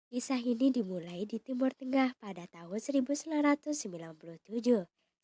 Kisah ini dimulai di Timur Tengah pada tahun 1997.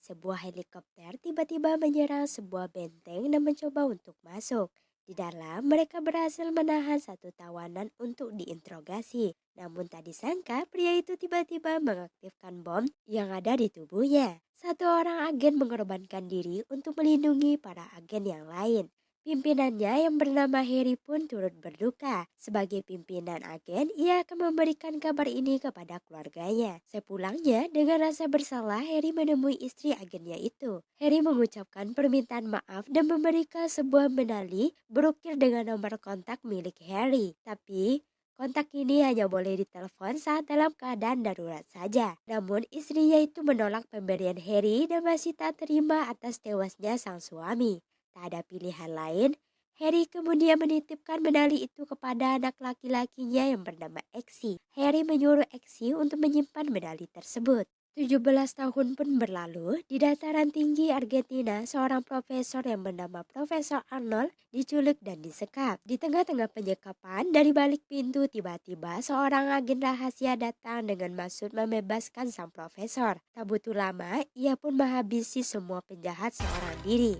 Sebuah helikopter tiba-tiba menyerang sebuah benteng dan mencoba untuk masuk. Di dalam, mereka berhasil menahan satu tawanan untuk diinterogasi. Namun tak disangka, pria itu tiba-tiba mengaktifkan bom yang ada di tubuhnya. Satu orang agen mengorbankan diri untuk melindungi para agen yang lain. Pimpinannya yang bernama Harry pun turut berduka. Sebagai pimpinan agen, ia akan memberikan kabar ini kepada keluarganya. Sepulangnya, dengan rasa bersalah, Harry menemui istri agennya itu. Harry mengucapkan permintaan maaf dan memberikan sebuah medali berukir dengan nomor kontak milik Harry. Tapi, kontak ini hanya boleh ditelepon saat dalam keadaan darurat saja. Namun, istrinya itu menolak pemberian Harry dan masih tak terima atas tewasnya sang suami. Tak ada pilihan lain, Harry kemudian menitipkan medali itu kepada anak laki-lakinya yang bernama Exi. Harry menyuruh Exi untuk menyimpan medali tersebut. 17 tahun pun berlalu, di dataran tinggi Argentina, seorang profesor yang bernama Profesor Arnold diculik dan disekap. Di tengah-tengah penyekapan, dari balik pintu tiba-tiba seorang agen rahasia datang dengan maksud membebaskan sang profesor. Tak butuh lama, ia pun menghabisi semua penjahat seorang diri.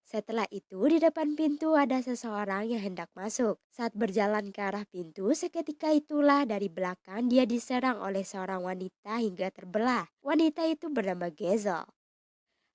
Setelah itu, di depan pintu ada seseorang yang hendak masuk. Saat berjalan ke arah pintu, seketika itulah dari belakang dia diserang oleh seorang wanita hingga terbelah. Wanita itu bernama Gezel.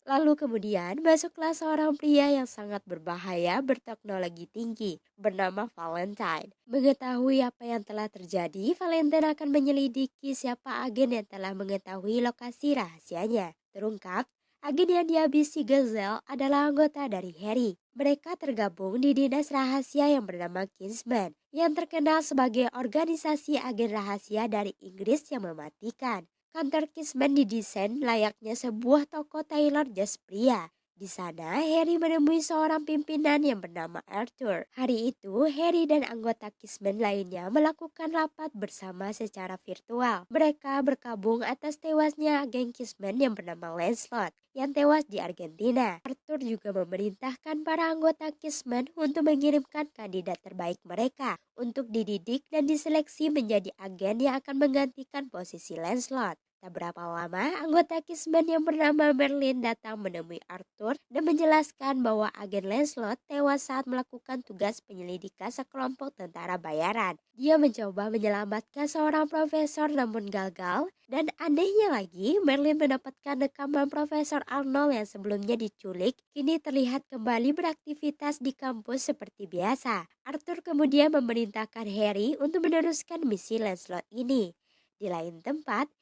Lalu kemudian masuklah seorang pria yang sangat berbahaya berteknologi tinggi bernama Valentine. Mengetahui apa yang telah terjadi, Valentine akan menyelidiki siapa agen yang telah mengetahui lokasi rahasianya. Terungkap, agen yang dihabisi Gazelle adalah anggota dari Harry. Mereka tergabung di dinas rahasia yang bernama Kingsman, yang terkenal sebagai organisasi agen rahasia dari Inggris yang mematikan. Kantor Kisman didesain layaknya sebuah toko tailor jas pria. Di sana, Harry menemui seorang pimpinan yang bernama Arthur. Hari itu, Harry dan anggota Kisman lainnya melakukan rapat bersama secara virtual. Mereka berkabung atas tewasnya agen Kisman yang bernama Lancelot, yang tewas di Argentina. Arthur juga memerintahkan para anggota Kisman untuk mengirimkan kandidat terbaik mereka untuk dididik dan diseleksi menjadi agen yang akan menggantikan posisi Lancelot. Tak berapa lama, anggota Kisman yang bernama Merlin datang menemui Arthur dan menjelaskan bahwa agen Lancelot tewas saat melakukan tugas penyelidikan sekelompok tentara bayaran. Dia mencoba menyelamatkan seorang profesor namun gagal, dan anehnya lagi, Merlin mendapatkan rekaman Profesor Arnold yang sebelumnya diculik, kini terlihat kembali beraktivitas di kampus seperti biasa. Arthur kemudian memerintahkan Harry untuk meneruskan misi Lancelot ini. Di lain tempat,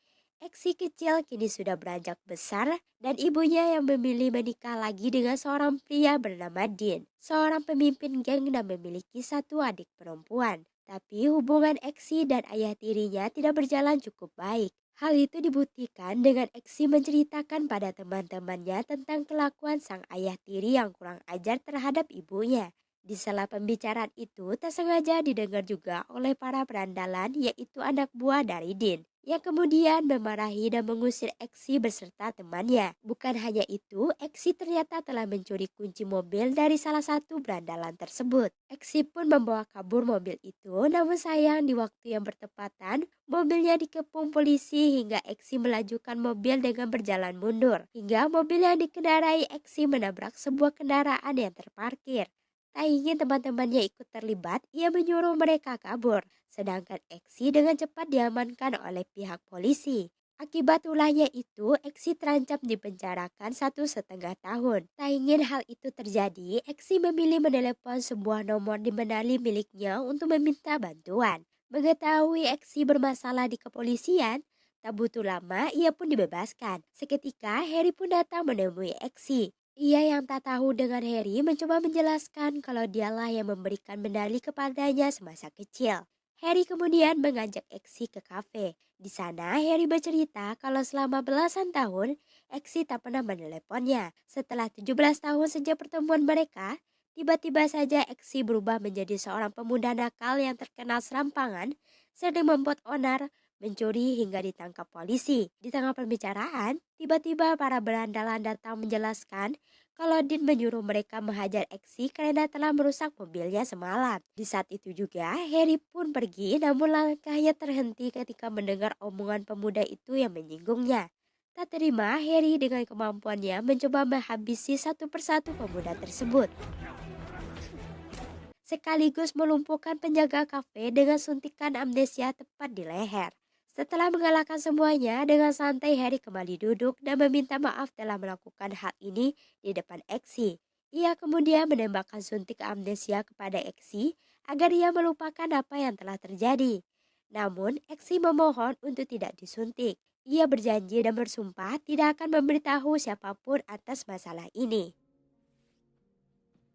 Eksi kecil kini sudah beranjak besar dan ibunya yang memilih menikah lagi dengan seorang pria bernama Dean, seorang pemimpin geng dan memiliki satu adik perempuan. Tapi hubungan Eksi dan ayah tirinya tidak berjalan cukup baik. Hal itu dibuktikan dengan Eksi menceritakan pada teman-temannya tentang kelakuan sang ayah tiri yang kurang ajar terhadap ibunya. Di sela pembicaraan itu tak sengaja didengar juga oleh para perandalan, yaitu anak buah dari Dean, yang kemudian memarahi dan mengusir Eksi beserta temannya. Bukan hanya itu, Eksi ternyata telah mencuri kunci mobil dari salah satu berandalan tersebut. Eksi pun membawa kabur mobil itu, namun sayang di waktu yang bertepatan, mobilnya dikepung polisi hingga Eksi melajukan mobil dengan berjalan mundur. Hingga mobil yang dikendarai Eksi menabrak sebuah kendaraan yang terparkir. Tak ingin teman-temannya ikut terlibat, ia menyuruh mereka kabur. Sedangkan Eksi dengan cepat diamankan oleh pihak polisi. Akibat ulahnya itu, Eksi terancam dipenjarakan 1,5 tahun. Tak ingin hal itu terjadi, Eksi memilih menelepon sebuah nomor di Manali miliknya untuk meminta bantuan. Mengetahui Eksi bermasalah di kepolisian, tak butuh lama ia pun dibebaskan. Seketika Harry pun datang menemui Eksi. Ia yang tak tahu dengan Harry mencoba menjelaskan kalau dialah yang memberikan medali kepadanya semasa kecil. Harry kemudian mengajak Eksi ke kafe. Di sana Harry bercerita kalau selama belasan tahun Eksi tak pernah meneleponnya. Setelah 17 tahun sejak pertemuan mereka, tiba-tiba saja Eksi berubah menjadi seorang pemuda nakal yang terkenal serampangan, sering membuat onar, mencuri hingga ditangkap polisi. Di tengah pembicaraan, tiba-tiba para berandalan datang menjelaskan kalau Dean menyuruh mereka menghajar Exi karena telah merusak mobilnya semalam. Di saat itu juga, Harry pun pergi namun langkahnya terhenti ketika mendengar omongan pemuda itu yang menyinggungnya. Tak terima, Harry dengan kemampuannya mencoba menghabisi satu persatu pemuda tersebut, sekaligus melumpuhkan penjaga kafe dengan suntikan amnesia tepat di leher. Setelah mengalahkan semuanya, dengan santai Harry kembali duduk dan meminta maaf telah melakukan hal ini di depan Exi. Ia kemudian menembakkan suntik amnesia kepada Exi agar ia melupakan apa yang telah terjadi. Namun, Exi memohon untuk tidak disuntik. Ia berjanji dan bersumpah tidak akan memberitahu siapapun atas masalah ini.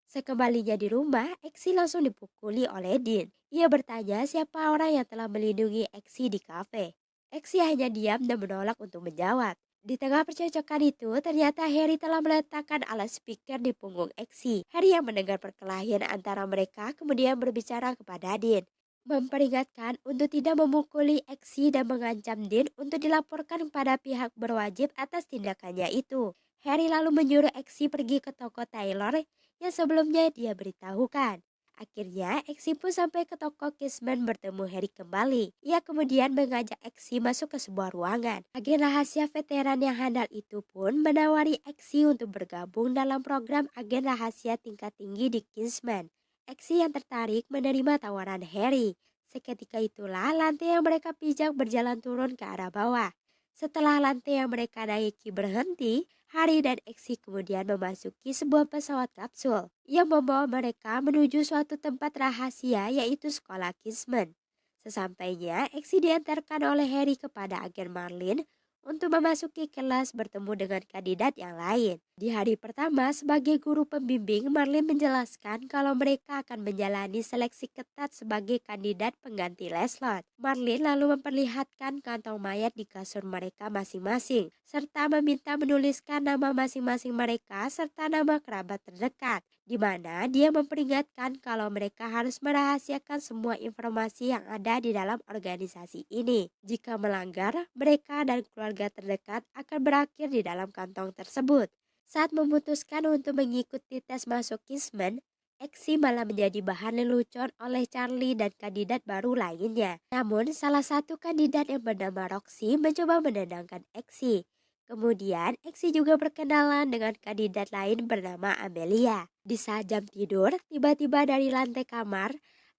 Sekembalinya di rumah, Exi langsung dipukuli oleh Dean. Ia bertanya siapa orang yang telah melindungi Exi di kafe. Exi hanya diam dan menolak untuk menjawab. Di tengah percekcokan itu, ternyata Harry telah meletakkan alat speaker di punggung Exi. Harry yang mendengar perkelahian antara mereka kemudian berbicara kepada Dean, memperingatkan untuk tidak memukuli Exi dan mengancam Dean untuk dilaporkan kepada pihak berwajib atas tindakannya itu. Harry lalu menyuruh Exi pergi ke toko Taylor yang sebelumnya dia beritahukan. Akhirnya, Exi pun sampai ke toko Kissman bertemu Harry kembali. Ia kemudian mengajak Exi masuk ke sebuah ruangan. Agen rahasia veteran yang handal itu pun menawari Exi untuk bergabung dalam program agen rahasia tingkat tinggi di Kingsman. Exi yang tertarik menerima tawaran Harry. Seketika itulah lantai yang mereka pijak berjalan turun ke arah bawah. Setelah lantai yang mereka naiki berhenti, Harry dan Exi kemudian memasuki sebuah pesawat kapsul yang membawa mereka menuju suatu tempat rahasia yaitu sekolah Kingsman. Sesampainya, Exi diantarkan oleh Harry kepada agen Marlin untuk memasuki kelas bertemu dengan kandidat yang lain. Di hari pertama sebagai guru pembimbing, Marlin menjelaskan kalau mereka akan menjalani seleksi ketat sebagai kandidat pengganti Leslie. Marlin lalu memperlihatkan kantong mayat di kasur mereka masing-masing, serta meminta menuliskan nama masing-masing mereka serta nama kerabat terdekat, di mana dia memperingatkan kalau mereka harus merahasiakan semua informasi yang ada di dalam organisasi ini. Jika melanggar, mereka dan keluarga terdekat akan berakhir di dalam kantong tersebut. Saat memutuskan untuk mengikuti tes masuk Kingsman, Exi malah menjadi bahan lelucon oleh Charlie dan kandidat baru lainnya. Namun, salah satu kandidat yang bernama Roxy mencoba menendangkan Exi. Kemudian, Exi juga berkenalan dengan kandidat lain bernama Amelia. Di saat jam tidur, tiba-tiba dari lantai kamar,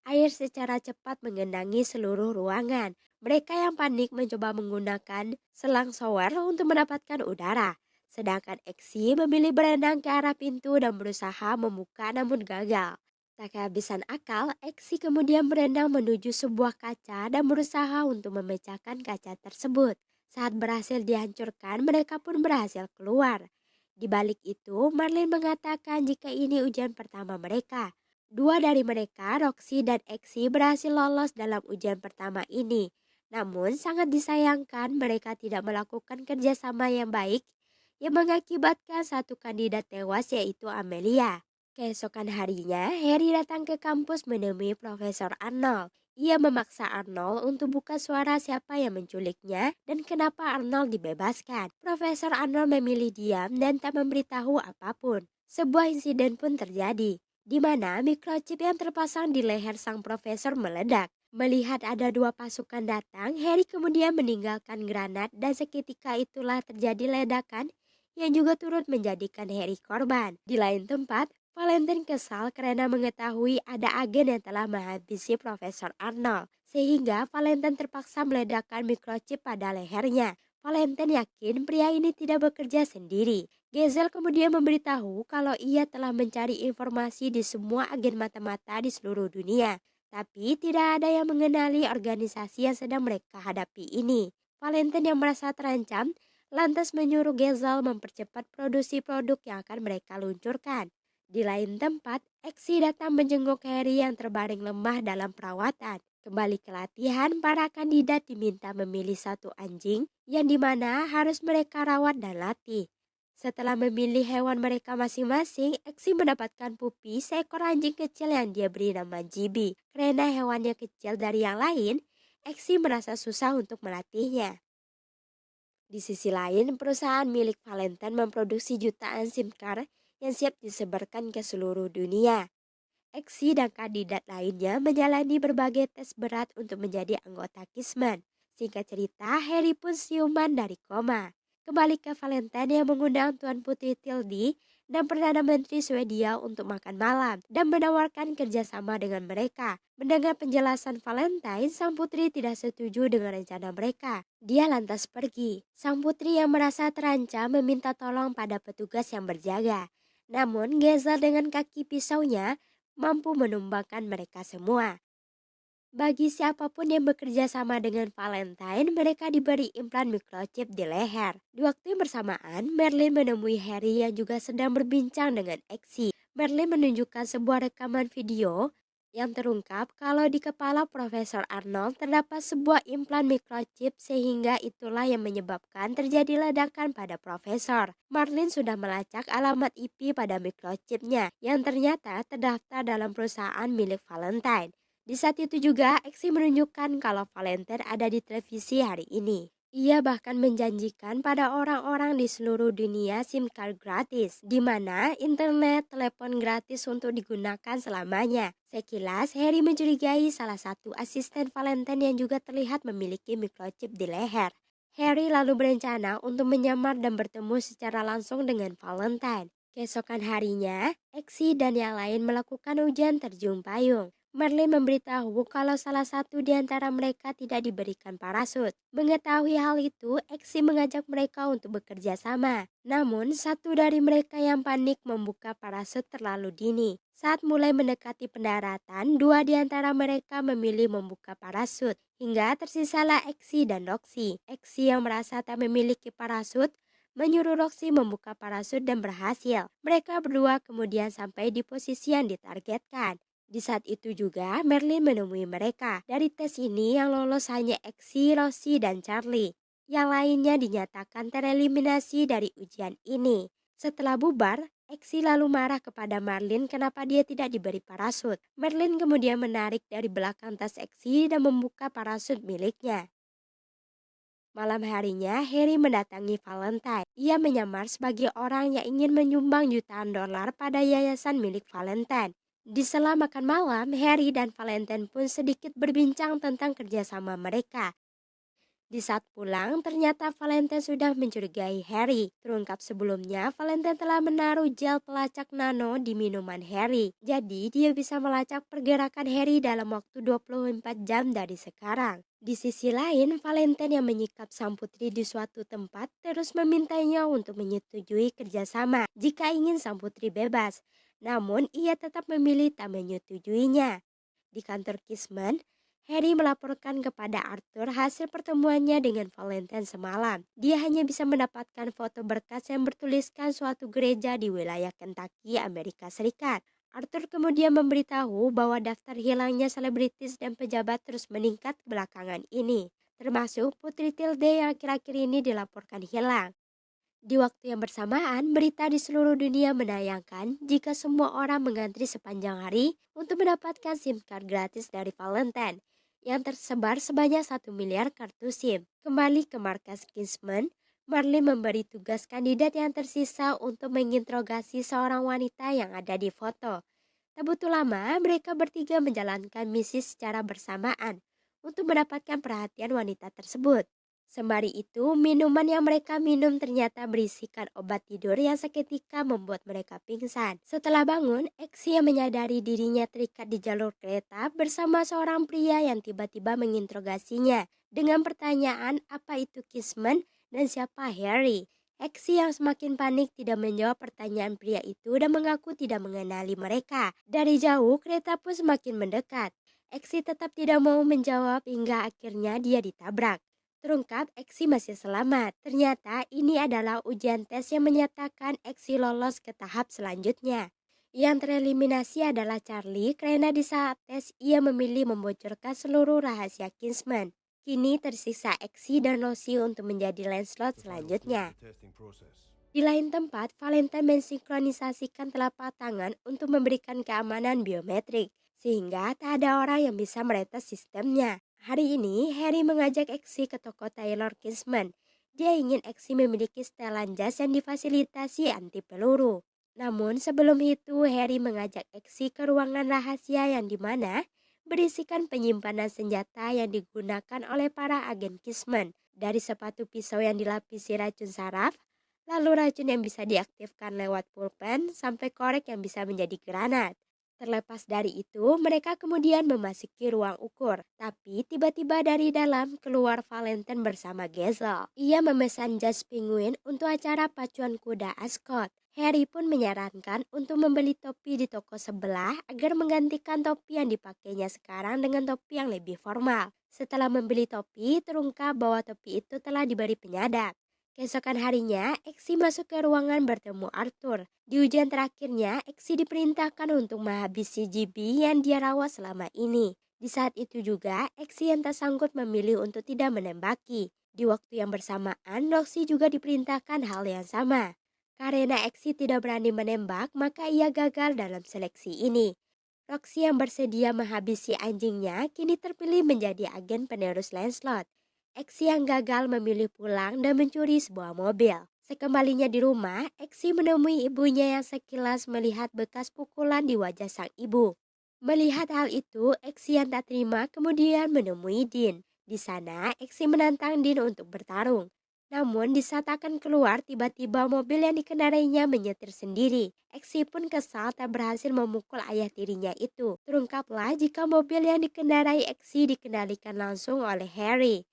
air secara cepat mengendangi seluruh ruangan. Mereka yang panik mencoba menggunakan selang shower untuk mendapatkan udara. Sedangkan Exi memilih berenang ke arah pintu dan berusaha membuka namun gagal. Tak kehabisan akal, Exi kemudian berenang menuju sebuah kaca dan berusaha untuk memecahkan kaca tersebut. Saat berhasil dihancurkan, mereka pun berhasil keluar. Di balik itu, Marlin mengatakan jika ini ujian pertama mereka. Dua dari mereka, Roxy dan Exi, berhasil lolos dalam ujian pertama ini. Namun, sangat disayangkan mereka tidak melakukan kerjasama yang baik yang mengakibatkan satu kandidat tewas yaitu Amelia. Keesokan harinya, Harry datang ke kampus menemui Profesor Arnold. Ia memaksa Arnold untuk buka suara siapa yang menculiknya dan kenapa Arnold dibebaskan. Profesor Arnold memilih diam dan tak memberitahu apapun. Sebuah insiden pun terjadi, di mana microchip yang terpasang di leher sang profesor meledak. Melihat ada dua pasukan datang, Harry kemudian meninggalkan granat dan seketika itulah terjadi ledakan yang juga turut menjadikan Harry korban. Di lain tempat, Valentine kesal karena mengetahui ada agen yang telah menghabisi Profesor Arnold, sehingga Valentine terpaksa meledakkan microchip pada lehernya. Valentine yakin pria ini tidak bekerja sendiri. Gezel kemudian memberitahu kalau ia telah mencari informasi di semua agen mata-mata di seluruh dunia, tapi tidak ada yang mengenali organisasi yang sedang mereka hadapi ini. Valentine yang merasa terancam lantas menyuruh Gezel mempercepat produksi produk yang akan mereka luncurkan. Di lain tempat, Exi datang menjenguk Harry yang terbaring lemah dalam perawatan. Kembali ke latihan, para kandidat diminta memilih satu anjing yang dimana harus mereka rawat dan latih. Setelah memilih hewan mereka masing-masing, Exi mendapatkan pupi seekor anjing kecil yang dia beri nama Gibi. Karena hewannya kecil dari yang lain, Exi merasa susah untuk melatihnya. Di sisi lain, perusahaan milik Valentine memproduksi jutaan SIM card yang siap disebarkan ke seluruh dunia. Eksi dan kandidat lainnya menjalani berbagai tes berat untuk menjadi anggota Kismen. Singkat cerita, Harry pun siuman dari koma. Kembali ke Valentine yang mengundang Tuan Putri Tildy dan Perdana Menteri Swedia untuk makan malam dan menawarkan kerjasama dengan mereka. Mendengar penjelasan Valentine, sang putri tidak setuju dengan rencana mereka. Dia lantas pergi. Sang putri yang merasa terancam meminta tolong pada petugas yang berjaga. Namun, Gezel dengan kaki pisaunya mampu menumbangkan mereka semua. Bagi siapapun yang bekerja sama dengan Valentine, mereka diberi implan microchip di leher. Di waktu yang bersamaan, Merlin menemui Harry yang juga sedang berbincang dengan Eksi. Merlin menunjukkan sebuah rekaman video yang terungkap kalau di kepala Profesor Arnold terdapat sebuah implan microchip sehingga itulah yang menyebabkan terjadi ledakan pada Profesor. Merlin sudah melacak alamat IP pada microchipnya yang ternyata terdaftar dalam perusahaan milik Valentine. Di saat itu juga, Eksi menunjukkan kalau Valentine ada di televisi hari ini. Ia bahkan menjanjikan pada orang-orang di seluruh dunia SIM card gratis, di mana internet, telepon gratis untuk digunakan selamanya. Sekilas, Harry mencurigai salah satu asisten Valentine yang juga terlihat memiliki microchip di leher. Harry lalu berencana untuk menyamar dan bertemu secara langsung dengan Valentine. Keesokan harinya, Eksi dan yang lain melakukan ujian terjun payung. Merlin memberitahu kalau salah satu di antara mereka tidak diberikan parasut. Mengetahui hal itu, Eksi mengajak mereka untuk bekerja sama. Namun, satu dari mereka yang panik membuka parasut terlalu dini. Saat mulai mendekati pendaratan, dua di antara mereka memilih membuka parasut. Hingga tersisalah Eksi dan Roxy. Eksi yang merasa tak memiliki parasut, menyuruh Roxy membuka parasut dan berhasil. Mereka berdua kemudian sampai di posisi yang ditargetkan. Di saat itu juga Merlin menemui mereka. Dari tes ini yang lolos hanya Eksi, Rosie, dan Charlie. Yang lainnya dinyatakan tereliminasi dari ujian ini. Setelah bubar, Eksi lalu marah kepada Merlin kenapa dia tidak diberi parasut. Merlin kemudian menarik dari belakang tas Eksi dan membuka parasut miliknya. Malam harinya, Harry mendatangi Valentine. Ia menyamar sebagai orang yang ingin menyumbang jutaan dolar pada yayasan milik Valentine. Di sela makan malam, Harry dan Valentine pun sedikit berbincang tentang kerjasama mereka. Di saat pulang, ternyata Valentine sudah mencurigai Harry. Terungkap sebelumnya, Valentine telah menaruh gel pelacak nano di minuman Harry. Jadi, dia bisa melacak pergerakan Harry dalam waktu 24 jam dari sekarang. Di sisi lain, Valentine yang menyikap sang putri di suatu tempat terus memintanya untuk menyetujui kerjasama jika ingin sang putri bebas. Namun, ia tetap memilih tak menyetujuinya. Di kantor Kisman, Harry melaporkan kepada Arthur hasil pertemuannya dengan Valentine semalam. Dia hanya bisa mendapatkan foto berkas yang bertuliskan suatu gereja di wilayah Kentucky, Amerika Serikat. Arthur kemudian memberitahu bahwa daftar hilangnya selebritis dan pejabat terus meningkat belakangan ini, termasuk Putri Tilde yang akhir-akhir ini dilaporkan hilang. Di waktu yang bersamaan, berita di seluruh dunia menayangkan jika semua orang mengantri sepanjang hari untuk mendapatkan SIM card gratis dari Valentine yang tersebar sebanyak 1 miliar kartu SIM. Kembali ke markas Kingsman, Marley memberi tugas kandidat yang tersisa untuk menginterogasi seorang wanita yang ada di foto. Tak butuh lama, mereka bertiga menjalankan misi secara bersamaan untuk mendapatkan perhatian wanita tersebut. Sembari itu, minuman yang mereka minum ternyata berisikan obat tidur yang seketika membuat mereka pingsan. Setelah bangun, Eksi yang menyadari dirinya terikat di jalur kereta bersama seorang pria yang tiba-tiba menginterogasinya dengan pertanyaan apa itu Kisman dan siapa Harry. Eksi yang semakin panik tidak menjawab pertanyaan pria itu dan mengaku tidak mengenali mereka. Dari jauh, kereta pun semakin mendekat. Eksi tetap tidak mau menjawab hingga akhirnya dia ditabrak. Terungkap Eksi masih selamat. Ternyata ini adalah ujian tes yang menyatakan Eksi lolos ke tahap selanjutnya. Yang tereliminasi adalah Charlie karena di saat tes ia memilih membocorkan seluruh rahasia Kingsman. Kini tersisa Eksi dan Rosie untuk menjadi Lancelot selanjutnya. Di lain tempat, Valentine mensinkronisasikan telapak tangan untuk memberikan keamanan biometrik, sehingga tak ada orang yang bisa meretas sistemnya. Hari ini, Harry mengajak Eksi ke toko Taylor Kingsman. Dia ingin Eksi memiliki setelan jas yang difasilitasi anti peluru. Namun sebelum itu Harry mengajak Exy ke ruangan rahasia yang dimana berisikan penyimpanan senjata yang digunakan oleh para agen Kismen. Dari sepatu pisau yang dilapisi racun saraf, lalu racun yang bisa diaktifkan lewat pulpen sampai korek yang bisa menjadi granat. Terlepas dari itu, mereka kemudian memasuki ruang ukur. Tapi tiba-tiba dari dalam keluar Valentine bersama Gezel. Ia memesan jas penguin untuk acara pacuan kuda Ascot. Harry pun menyarankan untuk membeli topi di toko sebelah agar menggantikan topi yang dipakainya sekarang dengan topi yang lebih formal. Setelah membeli topi, terungkap bahwa topi itu telah diberi penyadap. Keesokan harinya, Exy masuk ke ruangan bertemu Arthur. Di ujian terakhirnya, Exy diperintahkan untuk menghabisi GB yang dia rawat selama ini. Di saat itu juga, Exy yang tak sanggup memilih untuk tidak menembaki. Di waktu yang bersamaan, Roxy juga diperintahkan hal yang sama. Karena Exy tidak berani menembak, maka ia gagal dalam seleksi ini. Roxy yang bersedia menghabisi anjingnya kini terpilih menjadi agen penerus Lancelot. Exy yang gagal memilih pulang dan mencuri sebuah mobil. Sekembalinya di rumah, Exy menemui ibunya yang sekilas melihat bekas pukulan di wajah sang ibu. Melihat hal itu, Exy yang tak terima kemudian menemui Dean. Di sana, Exy menantang Dean untuk bertarung. Namun di saat akan keluar, tiba-tiba mobil yang dikendarainya menyetir sendiri. Exy pun kesal tak berhasil memukul ayah tirinya itu. Terungkaplah jika mobil yang dikendarai Exy dikendalikan langsung oleh Harry.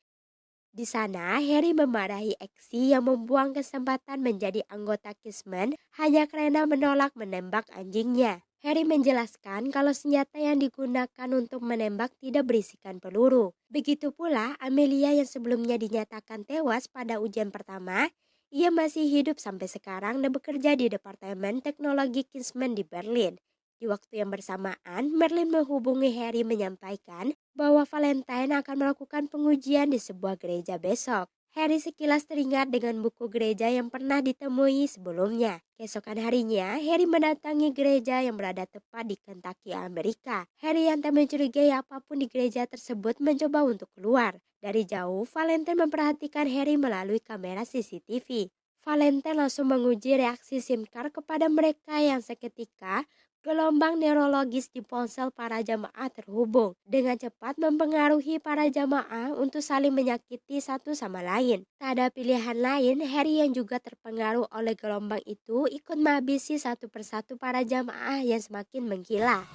Di sana, Harry memarahi Exy yang membuang kesempatan menjadi anggota Kismen hanya karena menolak menembak anjingnya. Harry menjelaskan kalau senjata yang digunakan untuk menembak tidak berisikan peluru. Begitu pula Amelia yang sebelumnya dinyatakan tewas pada ujian pertama, ia masih hidup sampai sekarang dan bekerja di Departemen Teknologi Kingsman di Berlin. Di waktu yang bersamaan, Merlin menghubungi Harry menyampaikan bahwa Valentine akan melakukan pengujian di sebuah gereja besok. Harry sekilas teringat dengan buku gereja yang pernah ditemui sebelumnya. Keesokan harinya, Harry mendatangi gereja yang berada tepat di Kentucky, Amerika. Harry yang tak mencurigai apapun di gereja tersebut mencoba untuk keluar. Dari jauh, Valentine memperhatikan Harry melalui kamera CCTV. Valentine langsung menguji reaksi SIM card kepada mereka yang seketika gelombang neurologis di ponsel para jamaah terhubung dengan cepat mempengaruhi para jamaah untuk saling menyakiti satu sama lain. Tak ada pilihan lain, Harry yang juga terpengaruh oleh gelombang itu ikut menghabisi satu persatu para jamaah yang semakin menggila.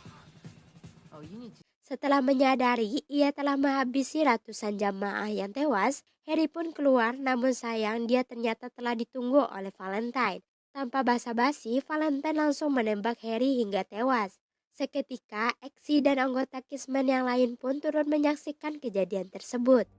Setelah menyadari ia telah menghabisi ratusan jamaah yang tewas, Harry pun keluar, namun sayang dia ternyata telah ditunggu oleh Valentine. Tanpa basa-basi, Valentine langsung menembak Harry hingga tewas. Seketika, Exy dan anggota Kismen yang lain pun turut menyaksikan kejadian tersebut.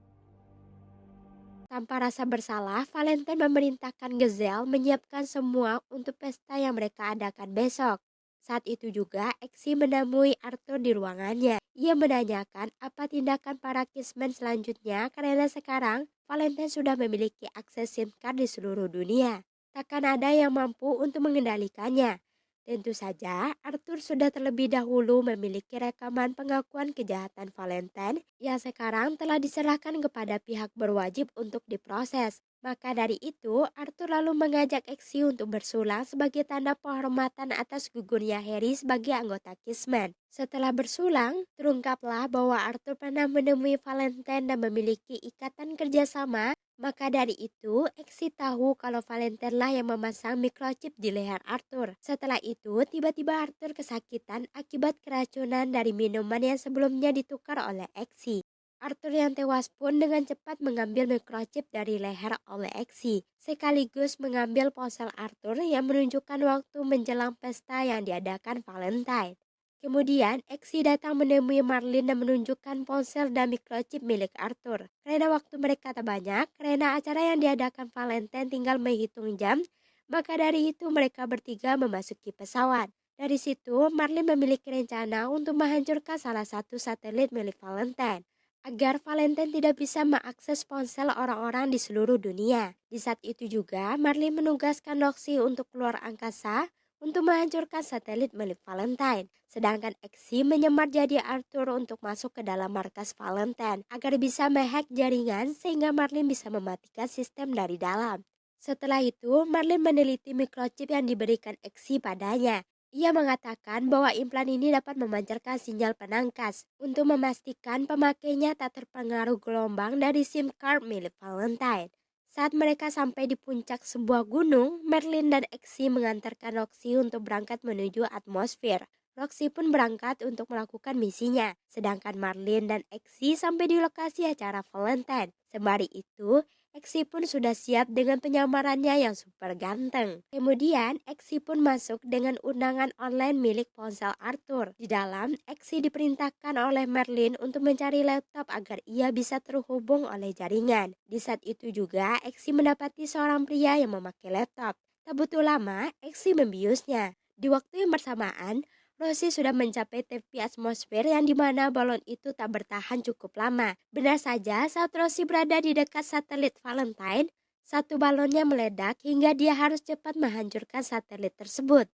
Tanpa rasa bersalah, Valentine memerintahkan Gezel menyiapkan semua untuk pesta yang mereka adakan besok. Saat itu juga, Exy menemui Arthur di ruangannya. Ia menanyakan apa tindakan para Kismen selanjutnya karena sekarang Valentine sudah memiliki akses SIM card di seluruh dunia. Takkan ada yang mampu untuk mengendalikannya. Tentu saja, Arthur sudah terlebih dahulu memiliki rekaman pengakuan kejahatan Valentine yang sekarang telah diserahkan kepada pihak berwajib untuk diproses. Maka dari itu, Arthur lalu mengajak Exy untuk bersulang sebagai tanda penghormatan atas gugurnya Harry sebagai anggota Kismen. Setelah bersulang, terungkaplah bahwa Arthur pernah menemui Valentine dan memiliki ikatan kerjasama. Maka dari itu, Exy tahu kalau Valentine lah yang memasang microchip di leher Arthur. Setelah itu, tiba-tiba Arthur kesakitan akibat keracunan dari minuman yang sebelumnya ditukar oleh Exy. Arthur yang tewas pun dengan cepat mengambil microchip dari leher oleh Exy, sekaligus mengambil ponsel Arthur yang menunjukkan waktu menjelang pesta yang diadakan Valentine. Kemudian, Exy datang menemui Marlin dan menunjukkan ponsel dan microchip milik Arthur. Karena waktu mereka tak banyak, karena acara yang diadakan Valentine tinggal menghitung jam, maka dari itu mereka bertiga memasuki pesawat. Dari situ, Marlin memiliki rencana untuk menghancurkan salah satu satelit milik Valentine, agar Valentine tidak bisa mengakses ponsel orang-orang di seluruh dunia. Di saat itu juga, Marlin menugaskan Roxy untuk keluar angkasa untuk menghancurkan satelit milik Valentine. Sedangkan Exy menyamar jadi Arthur untuk masuk ke dalam markas Valentine agar bisa menghack jaringan sehingga Marlin bisa mematikan sistem dari dalam. Setelah itu, Marlin meneliti mikrochip yang diberikan Exi padanya. Ia mengatakan bahwa implan ini dapat memancarkan sinyal penangkas untuk memastikan pemakainya tak terpengaruh gelombang dari SIM card milik Valentine. Saat mereka sampai di puncak sebuah gunung, Merlin dan Exi mengantarkan Roxy untuk berangkat menuju atmosfer. Roxy pun berangkat untuk melakukan misinya, sedangkan Marlin dan Exi sampai di lokasi acara Valentine. Sembari itu, Exi pun sudah siap dengan penyamarannya yang super ganteng. Kemudian, Exi pun masuk dengan undangan online milik ponsel Arthur. Di dalam, Exi diperintahkan oleh Merlin untuk mencari laptop agar ia bisa terhubung oleh jaringan. Di saat itu juga, Exi mendapati seorang pria yang memakai laptop. Tak butuh lama, Exi membiusnya. Di waktu yang bersamaan, Rosie sudah mencapai tepi atmosfer yang dimana balon itu tak bertahan cukup lama. Benar saja, saat Rosie berada di dekat satelit Valentine, satu balonnya meledak hingga dia harus cepat menghancurkan satelit tersebut.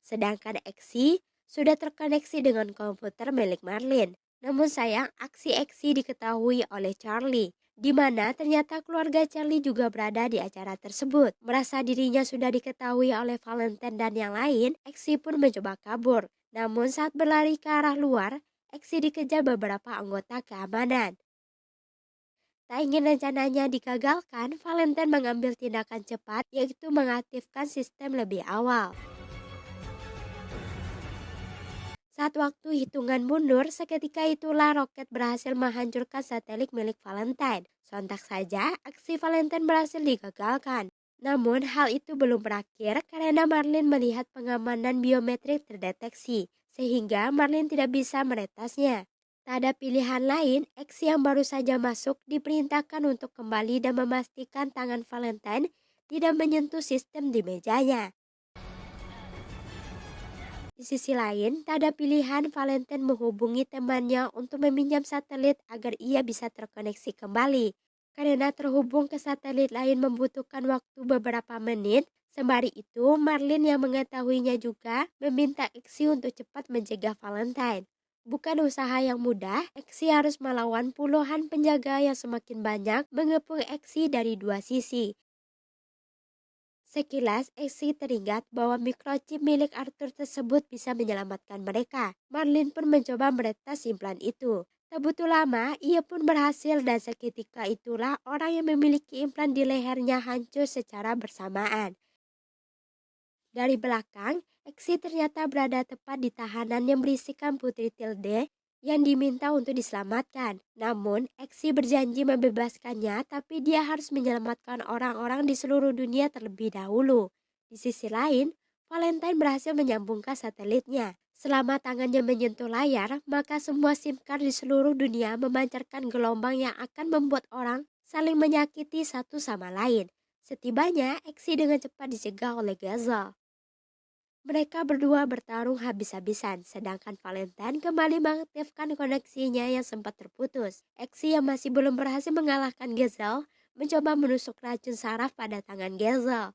Sedangkan Exi sudah terkoneksi dengan komputer milik Marlin. Namun sayang, aksi Exi diketahui oleh Charlie, di mana ternyata keluarga Charlie juga berada di acara tersebut. Merasa dirinya sudah diketahui oleh Valentine dan yang lain, Exi pun mencoba kabur. Namun saat berlari ke arah luar, Exi dikejar beberapa anggota keamanan. Tak ingin rencananya digagalkan, Valentine mengambil tindakan cepat, yaitu mengaktifkan sistem lebih awal. Saat waktu hitungan mundur, seketika itulah roket berhasil menghancurkan satelit milik Valentine. Sontak saja, aksi Valentine berhasil digagalkan. Namun, hal itu belum berakhir karena Marlin melihat pengamanan biometrik terdeteksi, sehingga Marlin tidak bisa meretasnya. Tak ada pilihan lain, X yang baru saja masuk diperintahkan untuk kembali dan memastikan tangan Valentine tidak menyentuh sistem di mejanya. Di sisi lain, tak ada pilihan Valentine menghubungi temannya untuk meminjam satelit agar ia bisa terkoneksi kembali. Karena terhubung ke satelit lain membutuhkan waktu beberapa menit, sembari itu Marlin yang mengetahuinya juga meminta Exi untuk cepat mencegah Valentine. Bukan usaha yang mudah, Exi harus melawan puluhan penjaga yang semakin banyak mengepung Exi dari dua sisi. Sekilas, Exi teringat bahwa mikrochip milik Arthur tersebut bisa menyelamatkan mereka. Marlin pun mencoba meretas implan itu. Tak butuh lama, ia pun berhasil dan seketika itulah orang yang memiliki implan di lehernya hancur secara bersamaan. Dari belakang, Exi ternyata berada tepat di tahanan yang berisikan Putri Tilde yang diminta untuk diselamatkan. Namun, Exi berjanji membebaskannya, tapi dia harus menyelamatkan orang-orang di seluruh dunia terlebih dahulu. Di sisi lain, Valentine berhasil menyambungkan satelitnya. Selama tangannya menyentuh layar, maka semua SIM card di seluruh dunia memancarkan gelombang yang akan membuat orang saling menyakiti satu sama lain. Setibanya, Exi dengan cepat dicegah oleh Gazelle. Mereka berdua bertarung habis-habisan, sedangkan Valentine kembali mengaktifkan koneksinya yang sempat terputus. Exi yang masih belum berhasil mengalahkan Gazelle mencoba menusuk racun saraf pada tangan Gazelle.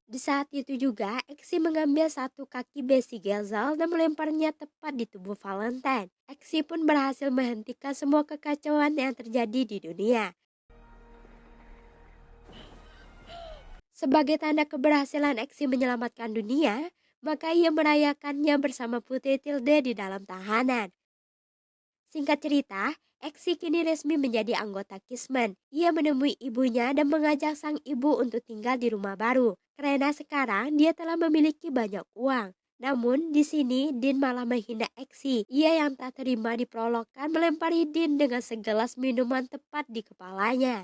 Di saat itu juga, Exi mengambil satu kaki besi Gazelle dan melemparnya tepat di tubuh Valentine. Exi pun berhasil menghentikan semua kekacauan yang terjadi di dunia. Sebagai tanda keberhasilan Exi menyelamatkan dunia, maka ia merayakannya bersama Putri Tilde di dalam tahanan. Singkat cerita, Exi kini resmi menjadi anggota Kismen. Ia menemui ibunya dan mengajak sang ibu untuk tinggal di rumah baru. Karena sekarang dia telah memiliki banyak uang. Namun di sini Din malah menghina Exi. Ia yang tak terima diperolokkan melempari Din dengan segelas minuman tepat di kepalanya.